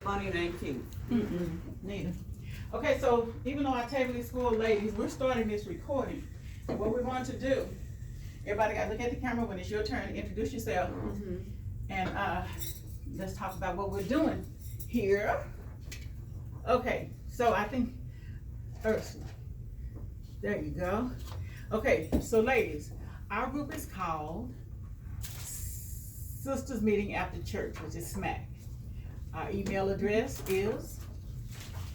funny and ain't cute. Neither. Okay, so even though I table these school ladies, we're starting this recording. What we're going to do, everybody got to look at the camera when it's your turn to introduce yourself. And let's talk about what we're doing here. Okay, so I think Ursula. There you go. Okay, so ladies, our group is called Sisters Meeting After Church, which is SMAC. Our email address is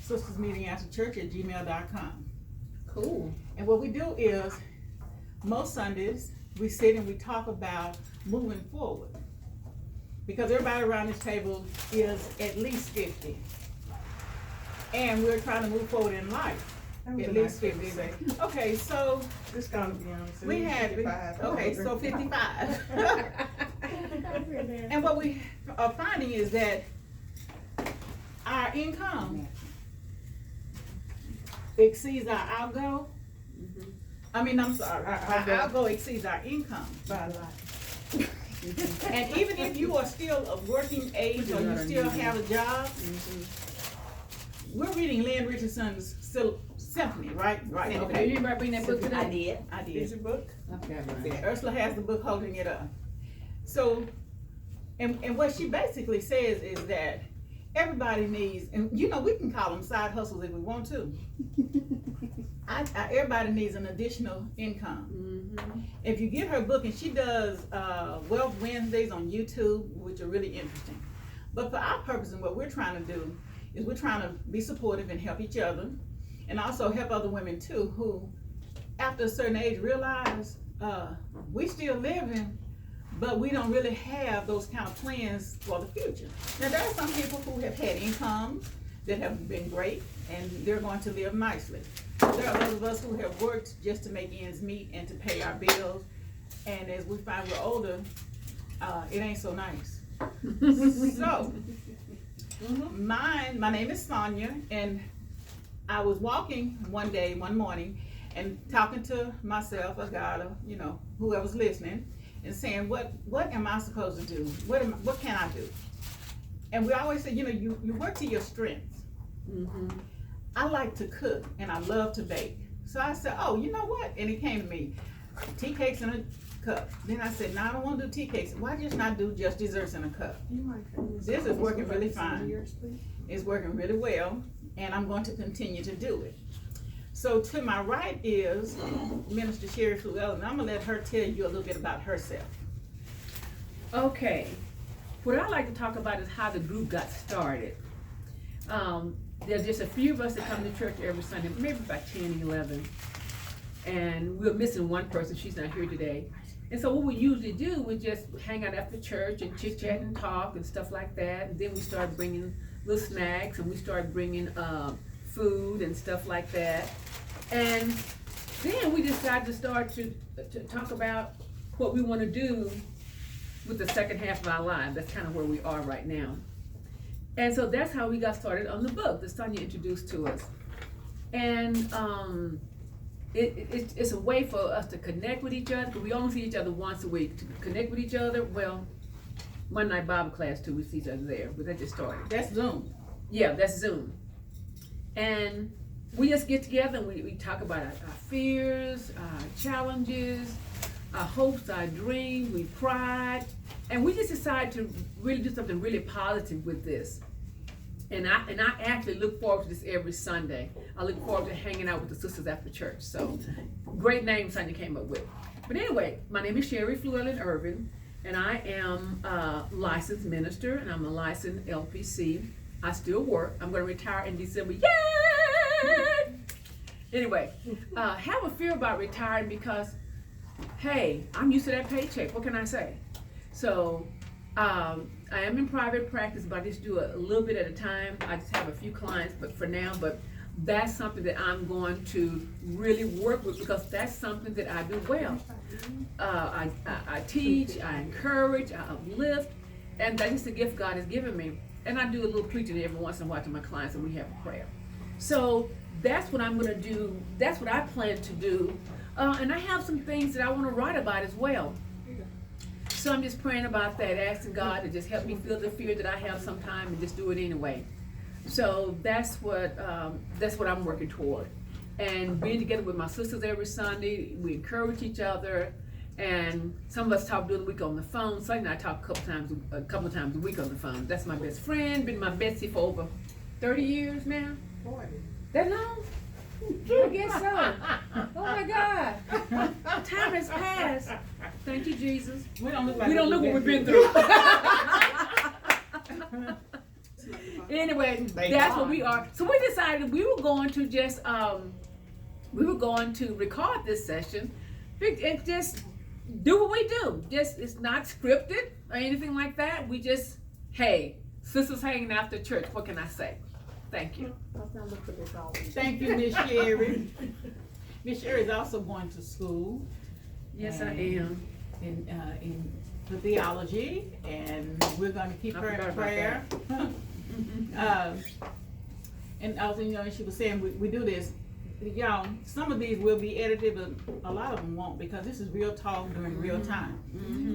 sistersmeetingafterchurch@gmail.com. Cool. And what we do is, most Sundays, we sit and we talk about moving forward. Because everybody around this table is at least 50. And we're trying to move forward in life. At least 50. Okay, so It's gonna be honest. we had, 55. okay, so 55. And what we are finding is that our income exceeds our outgo. I mean, I'm sorry, our outgo exceeds our income. By a lot. And even if you are still of working age or you still have a job, we're reading Lynn Richardson's Symphony, right? Right, Okay, okay. you remember bring that book today? I did. I Is did. your book? Okay, right. Ursula has the book holding it up. So, and what she basically says is that everybody needs, and you know, we can call them side hustles if we want to. Everybody needs an additional income. If you get her book, and she does Wealth Wednesdays on YouTube, which are really interesting. But for our purpose and what we're trying to do is we're trying to be supportive and help each other, and also help other women too, who after a certain age realize we still living, but we don't really have those kind of plans for the future. Now there are some people who have had incomes that have been great, and they're going to live nicely. There are those of us who have worked just to make ends meet and to pay our bills, and as we find we're older, it ain't so nice. So, my name is Sonia, and I was walking one morning, and talking to myself, or God, or, you know, whoever's listening, and saying, what am I supposed to do? What can I do? And we always say, you know, you work to your strengths. I like to cook, and I love to bake. So I said, oh, you know what? And it came to me, tea cakes in a cup. Then I said, no, I don't want to do tea cakes. Why just not do just desserts in a cup? This is working really fine. It's working really well, and I'm going to continue to do it. So to my right is Minister Sherry Fluellen, and I'm gonna let her tell you a little bit about herself. Okay, what I like to talk about is how the group got started. There's just a few of us that come to church every Sunday, maybe about 10, 11. And we're missing one person, she's not here today. And so what we usually do, we just hang out after church and chit chat and talk and stuff like that. And then we start bringing little snacks, and we start bringing food and stuff like that. And then we decided to start to talk about what we want to do with the second half of our lives. That's kind of where we are right now. And so that's how we got started on the book that Sonia introduced to us. And it's a way for us to connect with each other, because we only see each other once a week. To connect with each other, well, Monday night Bible class too, we see each other there, but that just started. That's Zoom. Yeah, that's Zoom. And we just get together and we talk about our fears, our challenges, our hopes, our dreams, we pride, and we just decided to really do something really positive with this. And I actually look forward to this every Sunday. I look forward to hanging out with the sisters after church. So, great name Sonia came up with. But anyway, my name is Sherry Fluellen Irvin, and I am a licensed minister, and I'm a licensed LPC. I still work. I'm going to retire in December. Yay! Anyway, have a fear about retiring because, hey, I'm used to that paycheck. What can I say? So, I am in private practice, but I just do a little bit at a time. I just have a few clients, but for now, but that's something that I'm going to really work with, because that's something that I do well. I teach, I encourage, I uplift, and that's just a gift God has given me. And I do a little preaching every once in a while to my clients, and we have a prayer. So that's what I'm going to do. That's what I plan to do. And I have some things that I want to write about as well. So I'm just praying about that, asking God to just help me feel the fear that I have sometimes and just do it anyway. So that's what I'm working toward. And being together with my sisters every Sunday, we encourage each other. And some of us talk during the week on the phone. Sunday and I talk a couple times a week on the phone. That's my best friend, been my bestie for over 30 years now. 40. That long? I guess so. Oh my God. Time has passed. Thank you, Jesus. We don't look like We don't look what we've been through. Anyway, that's what we are. So we decided we were going to just record this session and just do what we do. Just, it's not scripted or anything like that. We just, hey, sisters hanging after church. What can I say? Thank you. Thank you, Miss Sherry. Miss Sherry is also going to school. Yes, I am. In the theology, and we're going to keep her in prayer. And also, she was saying we do this. Y'all, some of these will be edited, but a lot of them won't, because this is real talk during real time.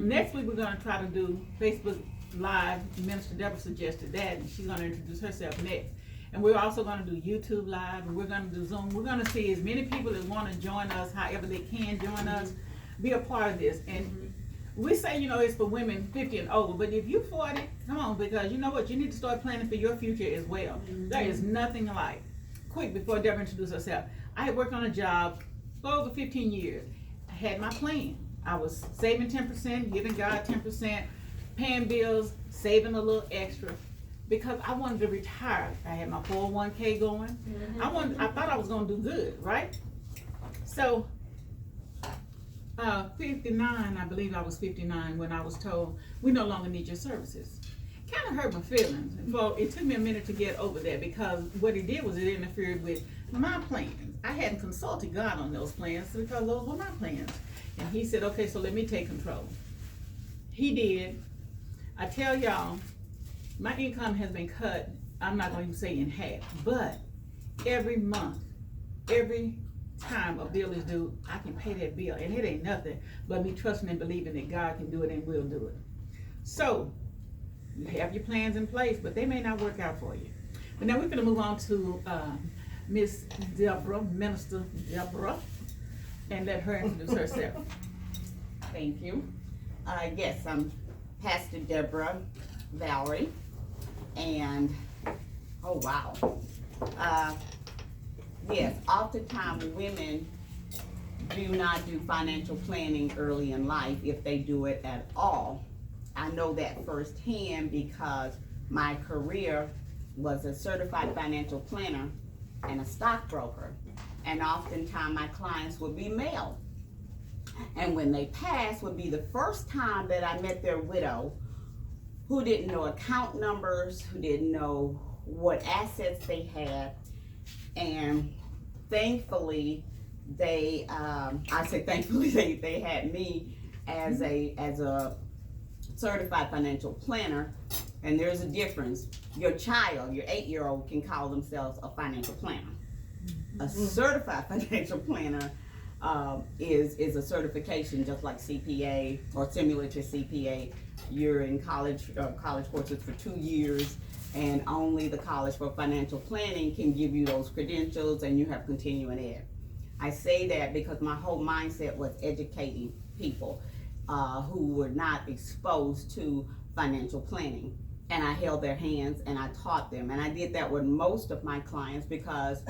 Next week, we're going to try to do Facebook Live. Minister Deborah suggested that, and she's going to introduce herself next. And we're also going to do YouTube Live, and we're going to do Zoom. We're going to see as many people that want to join us, however they can join us, be a part of this. And we say, it's for women 50 and older, but if you're 40, come on, because you know what? You need to start planning for your future as well. There is nothing like. Quick, before Deborah introduces herself, I had worked on a job for over 15 years. I had my plan. I was saving 10%, giving God 10%, paying bills, saving a little extra, because I wanted to retire. I had my 401k going. I thought I was going to do good, right? So, 59, I believe I was 59 when I was told, we no longer need your services. Kind of hurt my feelings. Well, it took me a minute to get over that, because what it did was it interfered with my plans. I hadn't consulted God on those plans, because those were my plans. And he said, okay, so let me take control. He did. I tell y'all, my income has been cut, I'm not going to say in half, but every month, every time a bill is due, I can pay that bill, and it ain't nothing but me trusting and believing that God can do it and will do it. So you have your plans in place, but they may not work out for you. But now we're going to move on to Miss Deborah, Minister Deborah, and let her introduce herself. Thank you. Yes, I'm Pastor Deborah Valerie, and oh wow. Yes, oftentimes women do not do financial planning early in life, if they do it at all. I know that firsthand because my career was a certified financial planner and a stockbroker. And oftentimes my clients would be male. And when they passed would be the first time that I met their widow, who didn't know account numbers, who didn't know what assets they had. And thankfully, they had me as a certified financial planner. And there's a difference. Your child, your 8-year-old, can call themselves a financial planner. A certified financial planner is a certification just like CPA or similar to CPA. You're in college courses for 2 years, and only the College for Financial Planning can give you those credentials, and you have continuing ed. I say that because my whole mindset was educating people who were not exposed to financial planning. And I held their hands and I taught them. And I did that with most of my clients because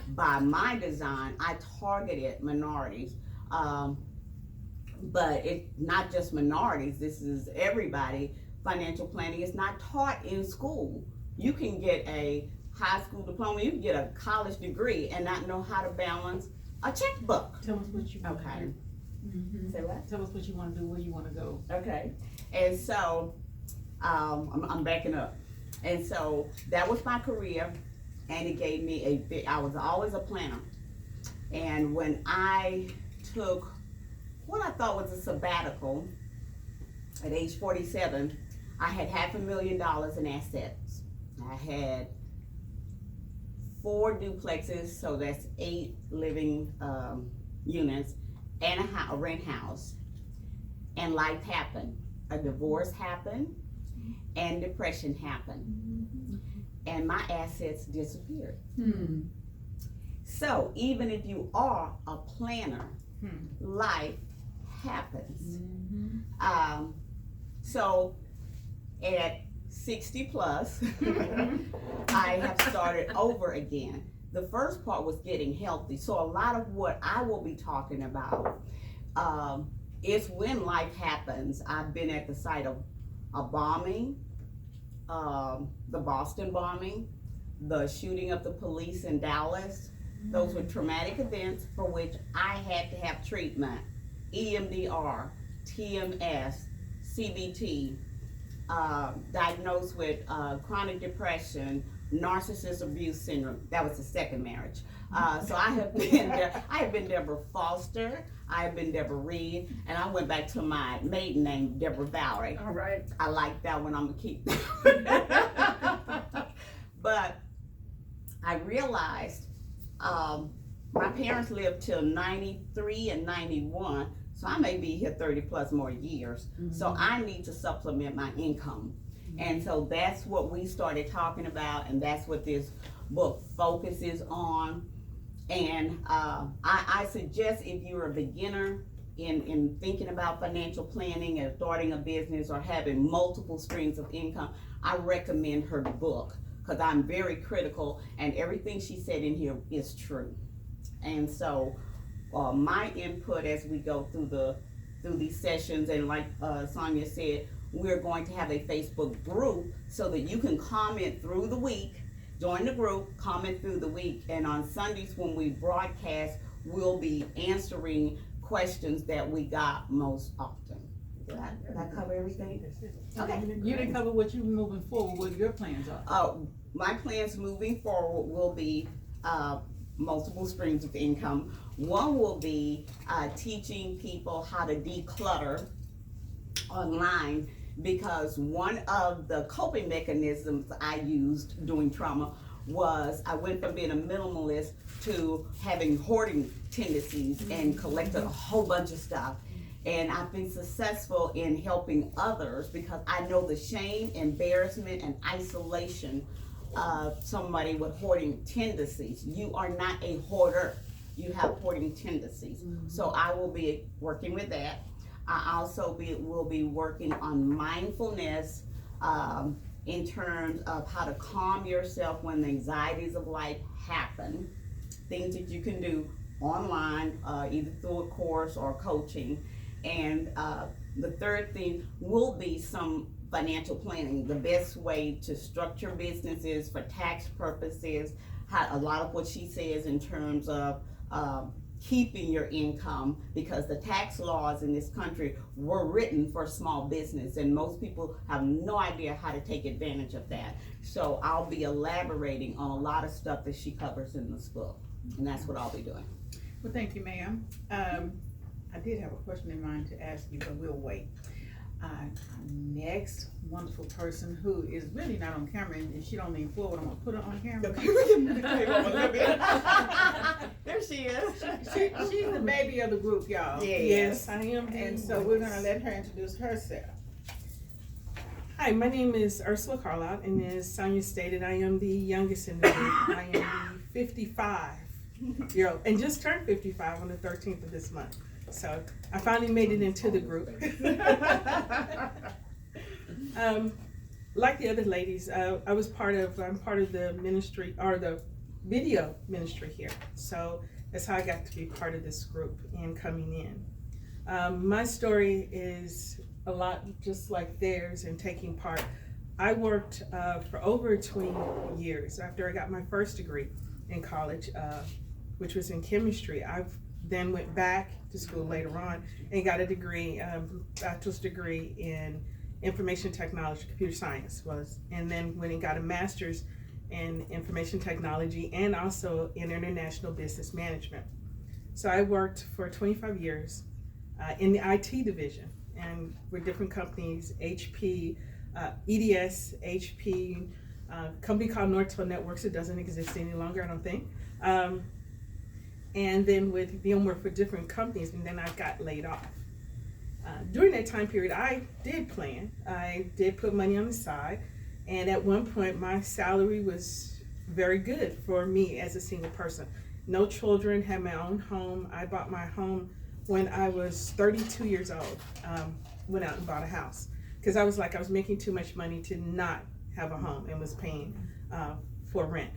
by my design, I targeted minorities. But it's not just minorities, this is everybody. Financial planning is not taught in school. You can get a high school diploma, you can get a college degree and not know how to balance a checkbook. Tell us what you want to do. Say what? Tell us what you want to do, where you want to go. Okay. And so, I'm backing up. And so that was my career, and it gave me I was always a planner. And when I took what I thought was a sabbatical at age 47, I had $500,000 in assets. I had 4 duplexes, so that's 8 living units, and a rent house. And life happened. A divorce happened, and depression happened. and my assets disappeared. Hmm. So even if you are a planner, Hmm. life happens. Mm-hmm. So at 60 plus, I have started over again. The first part was getting healthy. So a lot of what I will be talking about is when life happens. I've been at the site of a bombing, the Boston bombing, the shooting of the police in Dallas. Those were traumatic events for which I had to have treatment, EMDR, TMS, CBT, diagnosed with chronic depression, narcissist abuse syndrome. That was the second marriage. So I have been Deborah Foster, I have been Deborah Reed, and I went back to my maiden name, Deborah Valerie. All right. I like that one, I'm gonna keep that. But I realized my parents lived till 93 and 91, so I may be here 30 plus more years. So I need to supplement my income. And so that's what we started talking about, and that's what this book focuses on. And I suggest if you're a beginner in thinking about financial planning and starting a business or having multiple streams of income, I recommend her book, because I'm very critical and everything she said in here is true. And so my input as we go through these sessions, and like Sonia said, we're going to have a Facebook group so that you can comment through the week. Join the group, comment through the week, and on Sundays when we broadcast, we'll be answering questions that we got most often. Did I cover everything? Okay. You didn't cover what you moving forward, what your plans are. My plans moving forward will be multiple streams of income. One will be teaching people how to declutter online, because one of the coping mechanisms I used during trauma was I went from being a minimalist to having hoarding tendencies and collected a whole bunch of stuff. And I've been successful in helping others because I know the shame, embarrassment, and isolation of somebody with hoarding tendencies. You are not a hoarder. You have hoarding tendencies. So I will be working with that. I also will be working on mindfulness in terms of how to calm yourself when the anxieties of life happen. Things that you can do online, either through a course or coaching. And the third thing will be some financial planning, the best way to structure businesses for tax purposes, a lot of what she says in terms of keeping your income, because the tax laws in this country were written for small business and most people have no idea how to take advantage of that. So I'll be elaborating on a lot of stuff that she covers in this book, and that's what I'll be doing. Well, thank you, ma'am. I did have a question in mind to ask you, but we'll wait. Our next wonderful person, who is really not on camera, and she don't lean forward, I'm gonna put her on camera. There she is. She's the baby of the group, y'all. Yes, I am. And so we're gonna let her introduce herself. Hi, my name is Ursula Carlout, and as Sonia stated, I am the youngest in the group. I am the 55-year-old, and just turned 55 on the 13th of this month. So I finally made it into the group. Like the other ladies, I'm part of the ministry, or the video ministry here. So that's how I got to be part of this group and coming in. My story is a lot just like theirs in taking part. I worked for over 20 years after I got my first degree in college, which was in chemistry. I've then went back to school later on and got a degree, bachelor's degree in information technology, computer science and then went and got a master's in information technology and also in international business management. So I worked for 25 years in the IT division and with different companies, HP, EDS, HP, a company called Nortel Networks. It doesn't exist any longer, I don't think. And then with VMware for different companies, and then I got laid off. During that time period, I did plan. I did put money on the side, And at one point, my salary was very good for me as a single person. No children, had my own home. I bought my home when I was 32 years old. Went out and bought a house because I was making too much money to not have a home and was paying for rent.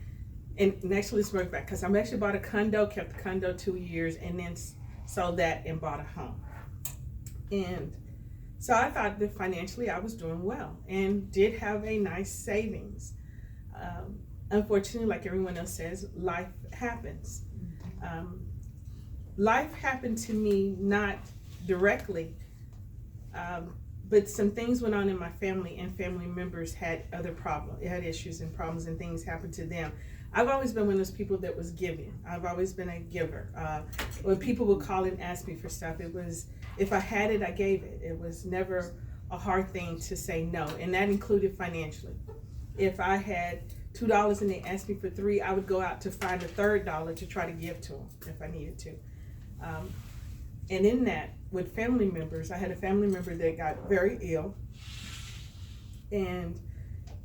And actually, let's work back because I actually bought a condo, kept the condo 2 years, and then sold that and bought a home. And so I thought that financially I was doing well and did have a nice savings. Unfortunately, like everyone else says, life happens. Life happened to me not directly, but some things went on in my family, and family members had other problems, had issues and problems, and things happened to them. I've always been one of those people that was giving. I've always been a giver. When people would call and ask me for stuff, it was, if I had it, I gave it. It was never a hard thing to say no, and that included financially. If I had $2 and they asked me for $3, I would go out to find a third dollar to try to give to them if I needed to. And in that, with family members, I had a family member that got very ill and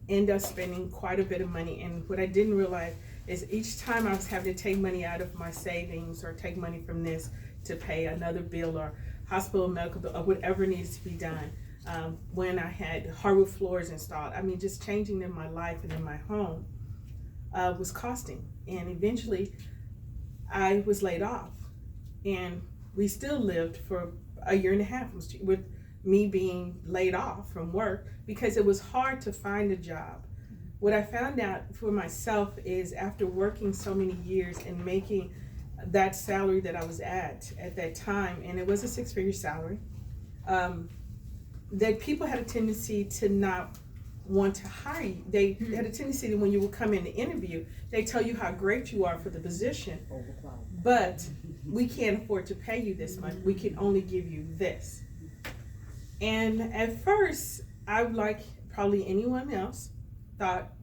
ended up spending quite a bit of money. And what I didn't realize is each time I was having to take money out of my savings or take money from this to pay another bill or hospital medical bill or whatever needs to be done. When I had hardwood floors installed, I mean, just changing in my life and in my home was costing. And eventually I was laid off, and we still lived for a year and a half with me being laid off from work because it was hard to find a job. What I found out for myself is after working so many years and making that salary that I was at that time, and it was a 6-figure salary, that people had a tendency to not want to hire you. They had a tendency that when you would come in the interview, they tell you how great you are for the position, but we can't afford to pay you this much. We can only give you this. And at first, I, like probably anyone else, thought,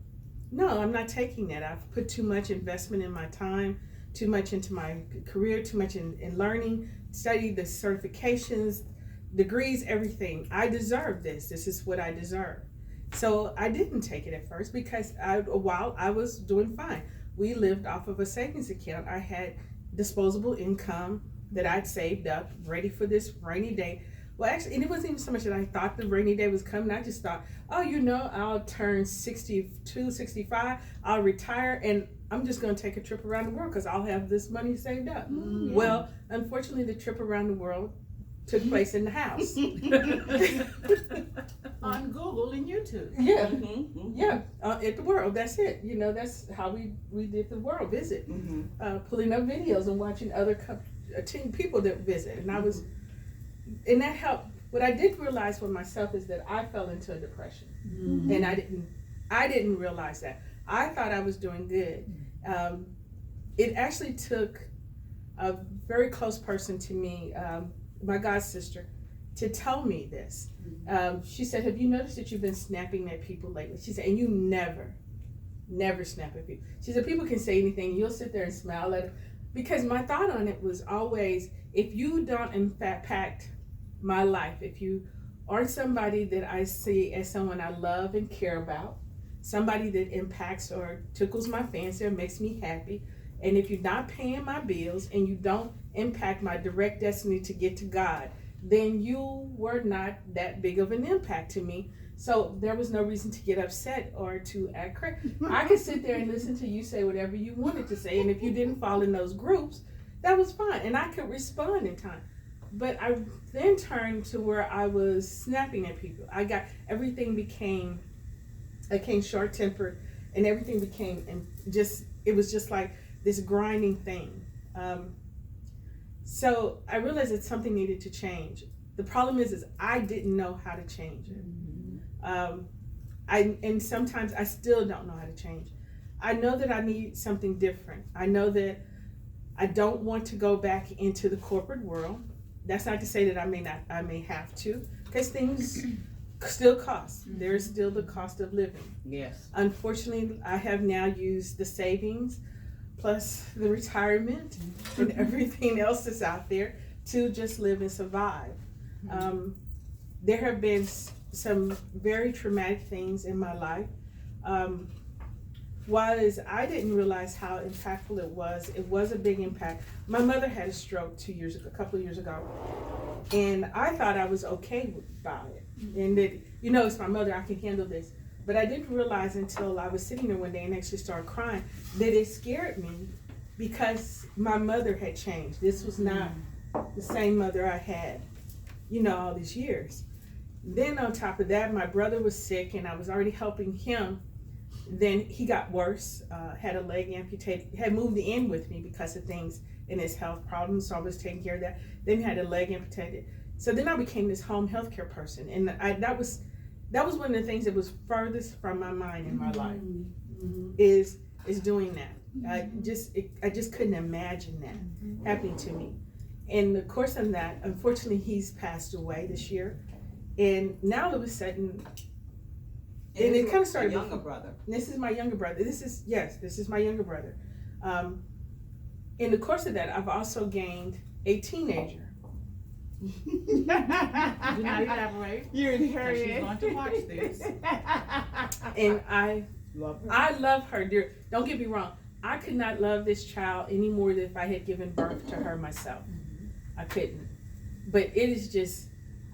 no, I'm not taking that. I've put too much investment in my time, too much into my career, too much in learning, studied the certifications, degrees, everything. I deserve this. This is what I deserve. So I didn't take it at first because while I was doing fine. We lived off of a savings account. I had disposable income that I'd saved up, ready for this rainy day. Well, actually, and it wasn't even so much that I thought the rainy day was coming. I just thought, oh, I'll turn 62, 65, I'll retire, and I'm just going to take a trip around the world because I'll have this money saved up. Mm-hmm. Well, unfortunately, the trip around the world took place in the house. On Google and YouTube. Yeah, Mm-hmm. yeah, at the world, that's it. That's how we did the world visit. Mm-hmm. Pulling up videos and watching other people that visit. And and that helped. What I did realize for myself is that I fell into a depression. Mm-hmm. And I didn't realize that. I thought I was doing good. It actually took a very close person to me, my god sister, to tell me this. She said, have you noticed that you've been snapping at people lately? She said, and you never snap at people. She said, people can say anything, and you'll sit there and smile at them. Because my thought on it was always, if you don't impact my life, if you aren't somebody that I see as someone I love and care about, somebody that impacts or tickles my fancy or makes me happy, and if you're not paying my bills and you don't impact my direct destiny to get to God, then you were not that big of an impact to me. So there was no reason to get upset or to act crazy. I could sit there and listen to you say whatever you wanted to say, and if you didn't fall in those groups, that was fine, and I could respond in time. But I then turned to where I was snapping at people. I became short-tempered, and everything became, it was just like this grinding thing. So I realized that something needed to change. The problem is I didn't know how to change it. And sometimes I still don't know how to change. I know that I need something different. I know that I don't want to go back into the corporate world. That's not to say that I may have to, because things still cost. There's still the cost of living. Yes. Unfortunately, I have now used the savings plus the retirement and everything else that's out there to just live and survive. There have been some very traumatic things in my life was I didn't realize how impactful it was. It was a big impact. My mother had a stroke a couple of years ago, and I thought I was okay about it. And that, it's my mother, I can handle this. But I didn't realize until I was sitting there one day and actually started crying that it scared me because my mother had changed. This was not the same mother I had, all these years. Then on top of that, my brother was sick and I was already helping him. Then he got worse, had a leg amputated, had moved in with me because of things in his health problems, so I was taking care of that. Then he had a leg amputated. So then I became this home health care person, and that was one of the things that was furthest from my mind in my life, is doing that. I just couldn't imagine that happening to me. In the course of that, unfortunately, he's passed away this year, and now all of a sudden. And it kind of started. Younger brother. This is my younger brother. This is my younger brother. In the course of that, I've also gained a teenager. Do not elaborate. You and She's Harriet. going to watch this. And I Love her. I love her, dear. Don't get me wrong. I could not love this child any more than if I had given birth to her myself. I couldn't. But it is just,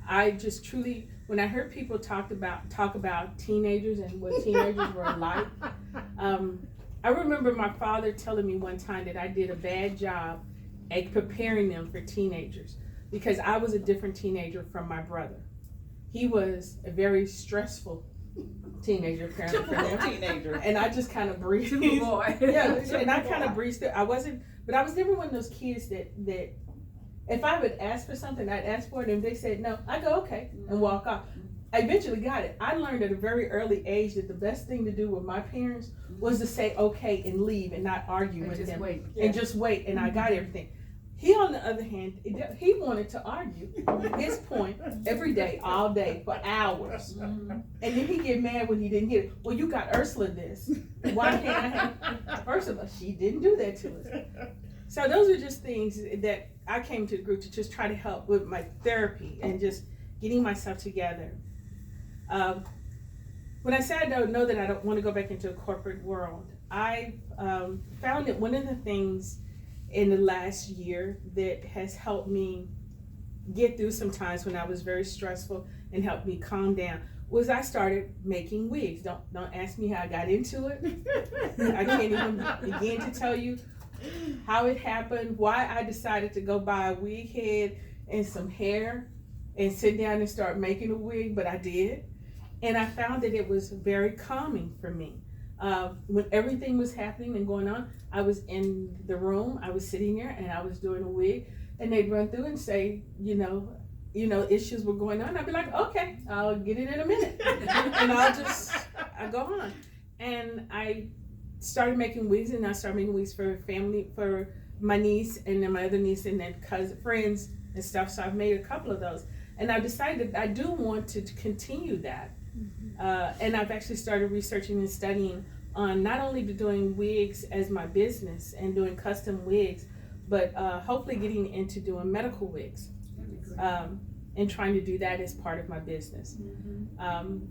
I just truly. When I heard people talk about teenagers and what teenagers were like, I remember my father telling me one time that I did a bad job at preparing them for teenagers because I was a different teenager from my brother. He was a very stressful teenager, apparently for them. Teenager. And I just kind of breezed. Typical boy. Yeah, and I kind of breezed it. I was never one of those kids that if I would ask for something, I'd ask for it, and if they said no, I go okay and walk off. I eventually got it. I learned at a very early age that the best thing to do with my parents was to say okay and leave and not argue with them. And just wait, and I got everything. He, on the other hand, he wanted to argue his point every day, all day, for hours. And then he'd get mad when he didn't get it. Well, you got Ursula this. Why can't I have Ursula? She didn't do that to us. So those are just things that I came to the group to just try to help with my therapy and just getting myself together. When I say I don't know that I don't want to go back into a corporate world, I found that one of the things in the last year that has helped me get through some times when I was very stressful and helped me calm down was I started making wigs. Don't ask me how I got into it. I can't even begin to tell you how it happened, why I decided to go buy a wig head and some hair and sit down and start making a wig, but I did. And I found that it was very calming for me. When everything was happening and going on, I was in the room, I was sitting there and I was doing a wig, and they'd run through and say, issues were going on. I'd be like, okay, I'll get it in a minute. And I go on. And I started making wigs, and I started making wigs for family, for my niece and then my other niece and then cousin, friends and stuff. So I've made a couple of those. And I decided I do want to continue that. And I've actually started researching and studying on not only doing wigs as my business and doing custom wigs, but hopefully getting into doing medical wigs and trying to do that as part of my business.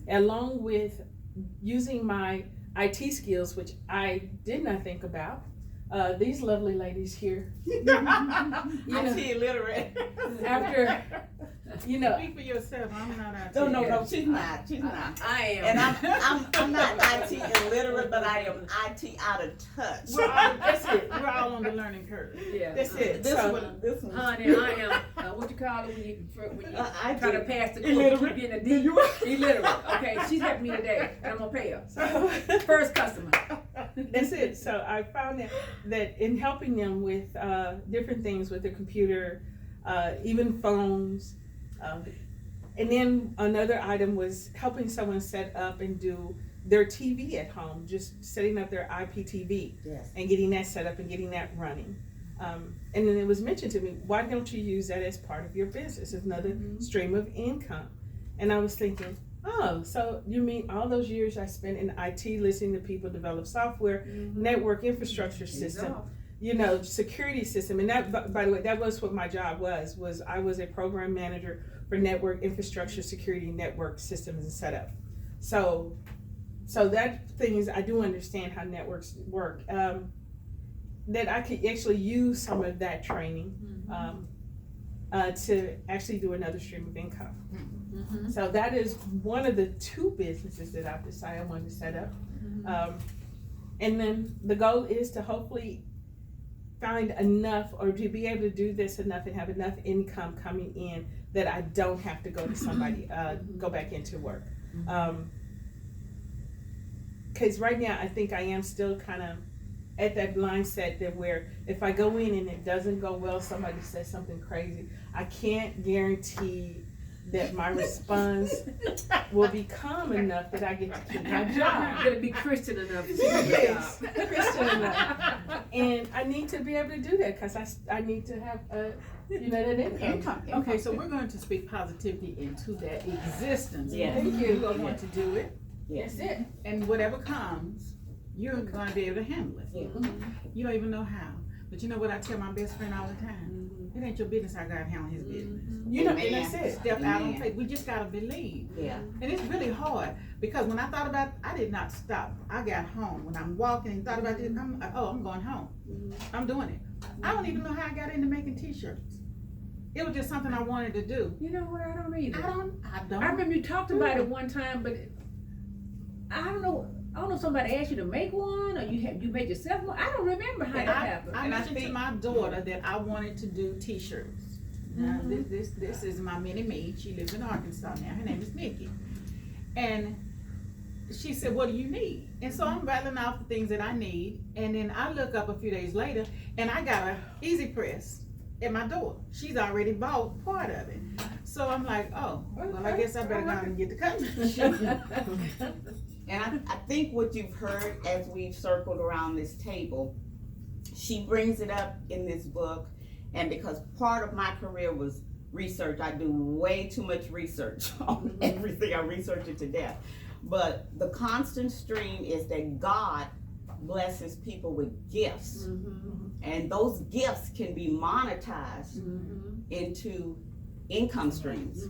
Along with using my IT skills, which I did not think about. These lovely ladies here, IT illiterate. after, Speak for yourself. I'm not IT. No, she's not. She's not. I am. And I'm not IT illiterate, but I am IT out of touch. that's it. We're all on the learning curve. Yeah. That's it. This So, one, this one. Honey, I am. What you call it when you I try to did. pass the Illiterate. keep getting a D? Illiterate. Okay, she's helping me today, and I'm gonna pay her. So, first customer. that's it. So I found that in helping them with different things with their computer, even phones, and then another item was helping someone set up and do their TV at home, just setting up their IPTV Yes. and getting that set up and getting that running. And then it was mentioned to me, why don't you use that as part of your business? It's another stream of income. And I was thinking, oh, so you mean all those years I spent in IT listening to people develop software, network infrastructure system, security system. And that, by the way, that was what my job was I was a program manager for network infrastructure, security, network systems and setup. So So that thing is, I do understand how networks work. That I could actually use some of that training to actually do another stream of income. So that is one of the 2 businesses that I've decided I wanted to set up. And then the goal is to hopefully find enough, or to be able to do this enough and have enough income coming in that I don't have to go to somebody, go back into work. Cause right now I think I am still kind of at that mindset that where if I go in and it doesn't go well, somebody says something crazy, I can't guarantee that my response will be calm enough that I get to keep my job. You gotta be Christian enough to Yes, Christian enough. And I need to be able to do that because I need to have that income. Okay, so we're going to speak positivity into that existence. Yes. Thank You're you. going to want to do it, Yes. That's it. and whatever comes, you're going to be able to handle it. Yeah. You don't even know how. But you know what I tell my best friend all the time? It ain't your business how God handle his business. You know, Amen. and that's it. Step out on Amen. faith. We just gotta believe. Yeah. And it's really hard because when I thought about, I did not stop. I got home. When I'm walking and thought about this, I'm going home. I'm doing it. I don't even know how I got into making t-shirts. It was just something I wanted to do. You know what? I don't either. I don't. I remember you talked about it one time, but I don't know. Somebody asked you to make one, or you made yourself one. I don't remember how that happened. I And I mentioned to think- my daughter that I wanted to do t-shirts. Now, this is my mini me. She lives in Arkansas now. Her name is Nikki. And she said, what do you need? And so I'm rattling off the things that I need. And then I look up a few days later and I got a Easy Press at my door. She's already bought part of it. So I'm like, oh, well, I guess I better go out and get the cutting. And I think what you've heard as we've circled around this table, she brings it up in this book. And because part of my career was research, I do way too much research on everything. I research it to death. But the constant stream is that God blesses people with gifts. And those gifts can be monetized into income streams.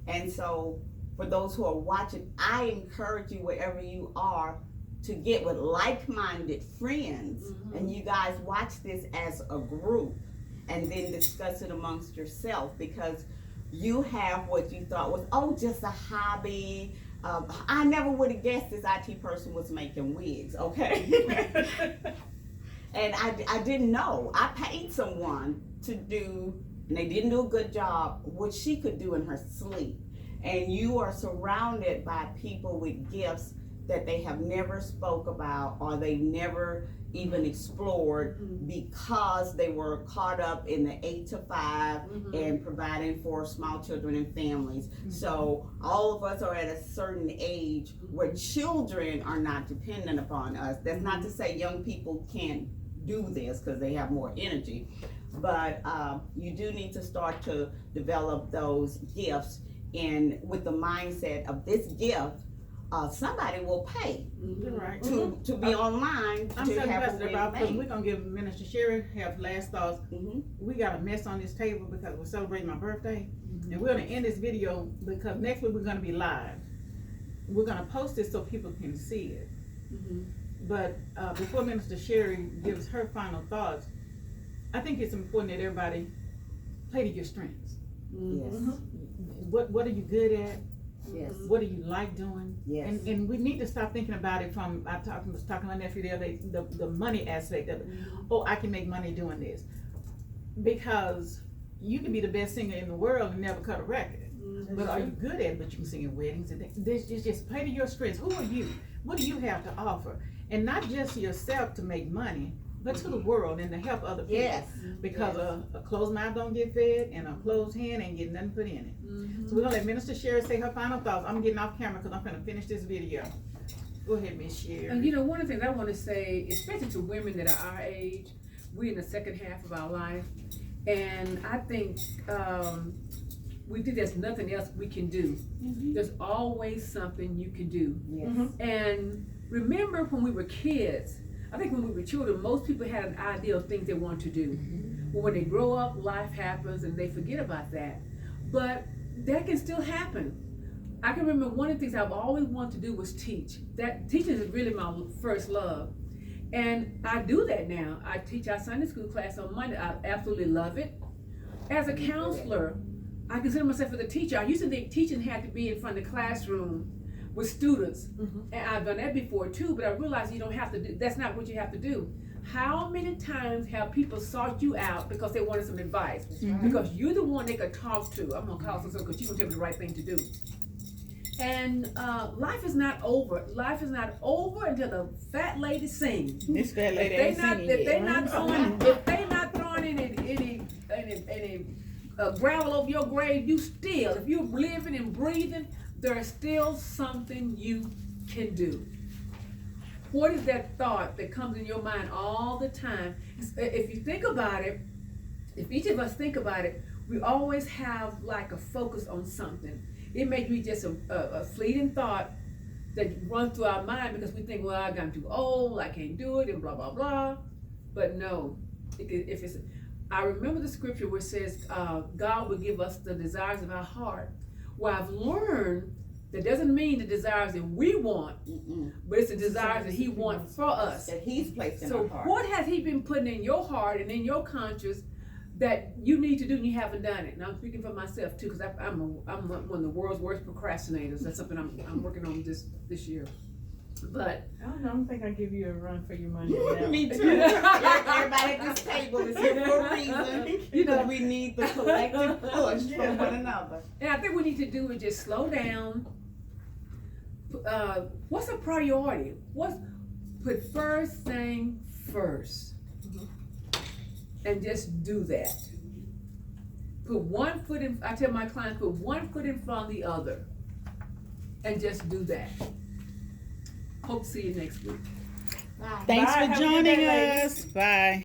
And so for those who are watching, I encourage you wherever you are to get with like-minded friends, and you guys watch this as a group and then discuss it amongst yourself, because you have what you thought was, just a hobby. I never would have guessed this IT person was making wigs, okay? And I didn't know. I paid someone to do, and they didn't do a good job, what she could do in her sleep. And you are surrounded by people with gifts that they have never spoke about, or they never even explored, because they were caught up in the 8 to 5 and providing for small children and families. So all of us are at a certain age where children are not dependent upon us. That's not to say young people can't do this because they have more energy, but you do need to start to develop those gifts, and with the mindset of this gift, somebody will pay You're right. to be online I'm to so have a passionate about, because win we're gonna give Minister Sherry have last thoughts. made. We got a mess on this table because we're celebrating my birthday, and we're gonna end this video because next week we're gonna be live. We're gonna post this so people can see it. But before Minister Sherry gives her final thoughts, I think it's important that everybody play to your strengths. Yes, What are you good at? yes, What do you like doing? yes. And we need to stop thinking about it from, was talking to my nephew the other day, the money aspect of it. Oh, I can make money doing this. Because you can be the best singer in the world and never cut a record. But are you good at it? But you can sing in weddings and this just play to your strengths. Who are you? What do you have to offer? And not just to yourself to make money, but to the world and to help other people. Yes. Because a closed mouth don't get fed, and a closed hand ain't getting nothing put in it. So we're gonna let Minister Sherry say her final thoughts. I'm getting off camera because I'm gonna finish this video. Go ahead, Miss Sherry. And you know, one of the things I want to say, especially to women that are our age, we're in the second half of our life, and I think we think there's nothing else we can do. There's always something you can do. Yes. And remember when we were kids, I think when we were children, most people had an idea of things they want to do. But when they grow up, life happens and they forget about that. But that can still happen. I can remember one of the things I've always wanted to do was teach. That teaching is really my first love. And I do that now. I teach our Sunday school class on Monday. I absolutely love it. As a counselor, I consider myself as a teacher. I used to think teaching had to be in front of the classroom with students. And I've done that before too, but I realized you don't have to do, that's not what you have to do. How many times have people sought you out because they wanted some advice? Because you're the one they could talk to. I'm gonna call someone because she's gonna tell me the right thing to do. And life is not over. Life is not over until the fat lady sings. This fat lady If ain't they not, singing if yet. they not throwing, if they not throwing any gravel over your grave, you still, if you're living and breathing, there is still something you can do. What is that thought that comes in your mind all the time? If you think about it, if each of us think about it, we always have like a focus on something. It may be just a fleeting thought that runs through our mind because we think, well, I got too old, I can't do it, and blah, blah, blah. But no, if it's, I remember the scripture where it says, God will give us the desires of our heart. Well, I've learned that doesn't mean the desires that we want, but it's the desires that He wants for us. That He's placed in So our heart. what has He been putting in your heart and in your conscience that you need to do and you haven't done it? And I'm speaking for myself too, because I'm one of the world's worst procrastinators. That's something I'm working on this year. But I don't think I give you a run for your money now. Me too. Everybody at this table is here for a reason. You know, We need the collective push from one another. and I think we need to do is just slow down. What's a priority? Put first thing first, and just do that. Put one foot in. I tell my clients, put one foot in front of the other, and just do that. Hope to see you next week. Thanks Bye. for Have a good joining day, ladies. us. Bye.